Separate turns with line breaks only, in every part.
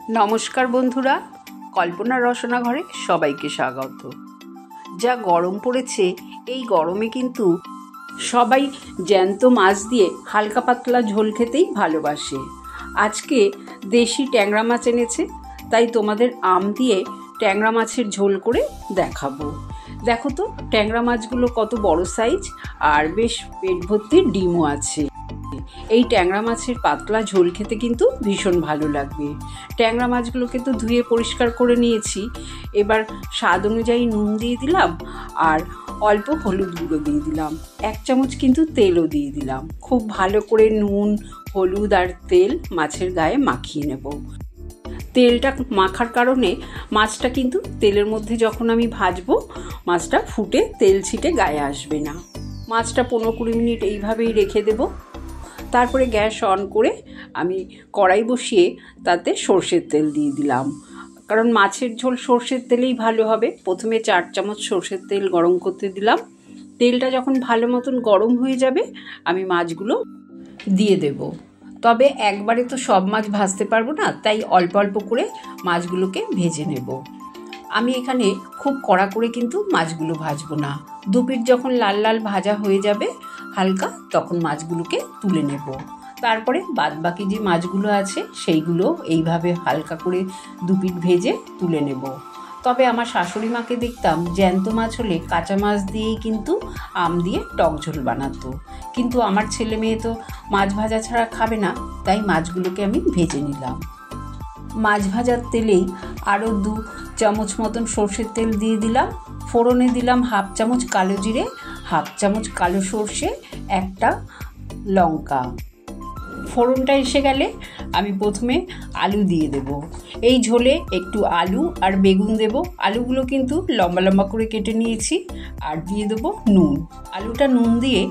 নমস্কার বন্ধুরা, কল্পনা রসনা ঘরে সবাইকে স্বাগত। যা গরম পড়েছে, এই গরমে কিন্তু সবাই জ্যান্ত মাছ দিয়ে হালকা পাতলা ঝোল খেতেই ভালোবাসে। আজকে দেশি ট্যাংরা মাছ এনেছে, তাই তোমাদের আম দিয়ে ট্যাংরা মাছের ঝোল করে দেখাবো। দেখো তো ট্যাংরা মাছগুলো কত বড় সাইজ, আর বেশ পেট ভর্তি ডিমও আছে। এই ট্যাংরা মাছের পাতলা ঝোল খেতে কিন্তু ভীষণ ভালো লাগবে। ট্যাংরা মাছগুলোকে তো ধুয়ে পরিষ্কার করে নিয়েছি। এবার স্বাদ অনুযায়ী নুন দিয়ে দিলাম, আর অল্প হলুদ গুঁড়ো দিয়ে দিলাম। 1 চামচ কিন্তু তেলও দিয়ে দিলাম। খুব ভালো করে নুন, হলুদ আর তেল মাছের গায়ে মাখিয়ে নেব। তেলটা মাখার কারণে মাছটা কিন্তু তেলের মধ্যে যখন আমি ভাজবো, মাছটা ফুটে তেল ছিটে গায়ে আসবে না। মাছটা 15-20 মিনিট এইভাবেই রেখে দেবো। তারপরে গ্যাস অন করে আমি কড়াই বসিয়ে তাতে সর্ষের তেল দিয়ে দিলাম, কারণ মাছের ঝোল সর্ষের তেলেই ভালো হবে। প্রথমে 4 চামচ সর্ষের তেল গরম করতে দিলাম। তেলটা যখন ভালো মতন গরম হয়ে যাবে, আমি মাছগুলো দিয়ে দেব। তবে একবারে তো সব মাছ ভাজতে পারবো না, তাই অল্প অল্প করে মাছগুলোকে ভেজে নেব। আমি এখানে খুব কড়া করে কিন্তু মাছগুলো ভাজবো না। দুপিঠ যখন লাল লাল ভাজা হয়ে যাবে হালকা, তখন মাছগুলোকে তুলে নেব। তারপরে বাদবাকি যে মাছগুলো আছে সেইগুলো এইভাবে হালকা করে দুপিঠ ভেজে তুলে নেব। তবে আমার শাশুড়ি মাকে দেখতাম জ্যান্ত মাছ হলে কাঁচা মাছ দিয়েই কিন্তু আম দিয়ে টক ঝোল বানাতো, কিন্তু আমার ছেলে মেয়ে তো মাছ ভাজা ছাড়া খাবে না, তাই মাছগুলোকে আমি ভেজে নিলাম। মাছ ভাজার তেলেই আরও 2 চামচ মতন সর্ষের তেল দিয়ে দিলাম। ফোড়নে দিলাম 1/2 চামচ কালো জিরে, 1/2 চামচ কালো সর্ষে, 1টা লঙ্কা। ফোড়নটা এসে গেলে আমি প্রথমে আলু দিয়ে দেব। এই ঝোলে একটু আলু আর বেগুন দেব। আলুগুলো কিন্তু লম্বা লম্বা করে কেটে নিয়েছি। আর দিয়ে দেবো নুন। আলুটা নুন দিয়ে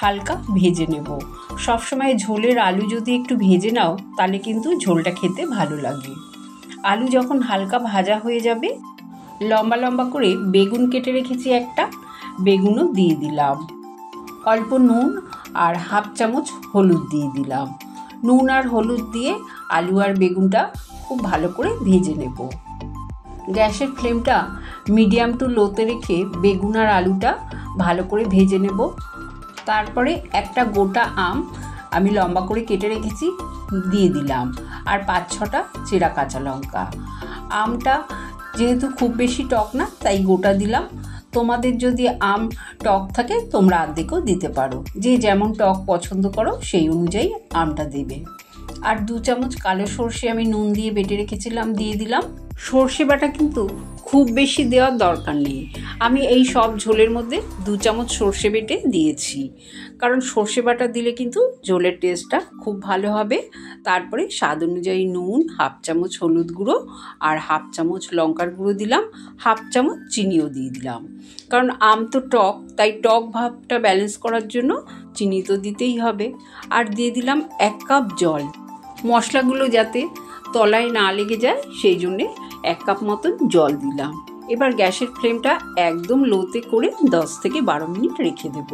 হালকা ভেজে নেব। সবসময় ঝোলের আলু যদি একটু ভেজে নাও, তাহলে কিন্তু ঝোলটা খেতে ভালো লাগে। আলু যখন হালকা ভাজা হয়ে যাবে, লম্বা লম্বা করে বেগুন কেটে রেখেছি, একটা বেগুনও দিয়ে দিলাম। অল্প নুন আর 1/2 চামচ হলুদ দিয়ে দিলাম। নুন আর হলুদ দিয়ে আলু আর বেগুনটা খুব ভালো করে ভেজে নেব। গ্যাসের ফ্লেমটা মিডিয়াম টু লোতে রেখে বেগুন আর আলুটা ভালো করে ভেজে নেব। তারপরে একটা গোটা আম আমি লম্বা করে কেটে রেখেছি দিয়ে দিলাম, আর 5-6টা চেরা কাঁচা লঙ্কা। আমটা যেহেতু খুব বেশি টক না, তাই গোটা দিলাম। তোমাদের যদি আম টক থাকে তোমরা অর্ধেকও দিতে পারো। যে যেমন টক পছন্দ করো সেই অনুযায়ী আমটা দেবে। আর 2 চামচ কালো সর্ষে আমি নুন দিয়ে বেটে রেখেছিলাম দিয়ে দিলাম। সর্ষে বাটা কিন্তু খুব বেশি দেওয়ার দরকার নেই। আমি এই সব ঝোলের মধ্যে 2 চামচ সর্ষে বেটে দিয়েছি, কারণ সর্ষে বাটা দিলে কিন্তু ঝোলের টেস্টটা খুব ভালো হবে। তারপরে স্বাদ অনুযায়ী নুন, 1/2 চামচ হলুদ গুঁড়ো আর 1/2 চামচ লঙ্কার গুঁড়ো দিলাম। 1/2 চামচ চিনিও দিয়ে দিলাম, কারণ আম তো টক, তাই টক ভাবটা ব্যালেন্স করার জন্য চিনি তো দিতেই হবে। আর দিয়ে দিলাম 1 কাপ জল। মশলাগুলো যাতে তলায় না লেগে যায় সেই জন্যে 1 কাপ মতন জল দিলাম। এবার গ্যাসের ফ্লেমটা একদম লোতে করে 10 থেকে 12 মিনিট রেখে দেব।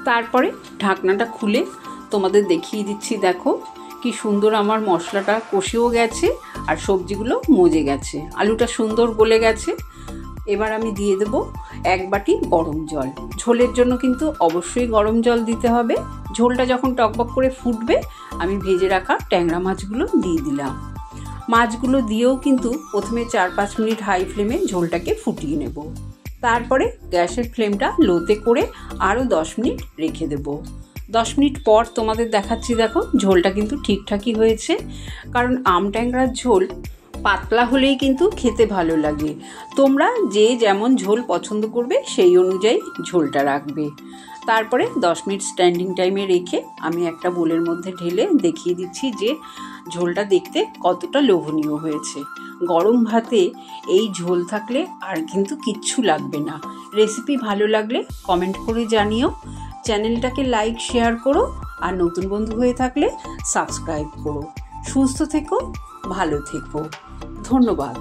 তারপরে ঢাকনাটা খুলে তোমাদের দেখিয়ে দিচ্ছি। দেখো কি সুন্দর আমার মশলাটা কষেও গেছে আর সবজিগুলো মজে গেছে, আলুটা সুন্দর গলে গেছে। এবার আমি দিয়ে দেব 1 বাটি গরম জল। ঝোলের জন্য কিন্তু অবশ্যই গরম জল দিতে হবে। ঝোলটা যখন টকবক করে ফুটবে, আমি ভেজে রাখা ট্যাংরা মাছগুলো দিয়ে দিলাম। মাছগুলো দিয়েও কিন্তু প্রথমে 4-5 মিনিট হাই ফ্লেমে ঝোলটাকে ফুটিয়ে নেব। তারপরে গ্যাসের ফ্লেমটা লোতে করে আরও 10 মিনিট রেখে দেব। 10 মিনিট পর তোমাদের দেখাচ্ছি। দেখো ঝোলটা কিন্তু ঠিকঠাকই হয়েছে, কারণ আম ট্যাংরার ঝোল পাতলা হলেই কিন্তু খেতে ভালো লাগে। তোমরা যে যেমন ঝোল পছন্দ করবে সেই অনুযায়ী ঝোলটা রাখবে। তারপরে 10 মিনিট স্ট্যান্ডিং টাইমে রেখে আমি একটা বোলের মধ্যে ঢেলে দেখিয়ে দিচ্ছি যে ঝোলটা দেখতে কতটা লোভনীয় হয়েছে। গরম ভাতে এই ঝোল থাকলে আর কিন্তু কিচ্ছু লাগবে না। রেসিপি ভালো লাগলে কমেন্ট করে জানিও। চ্যানেলটাকে লাইক শেয়ার করো, আর নতুন বন্ধু হয়ে থাকলে সাবস্ক্রাইব করো। সুস্থ থেকো, ভালো থেকো। ধন্যবাদ।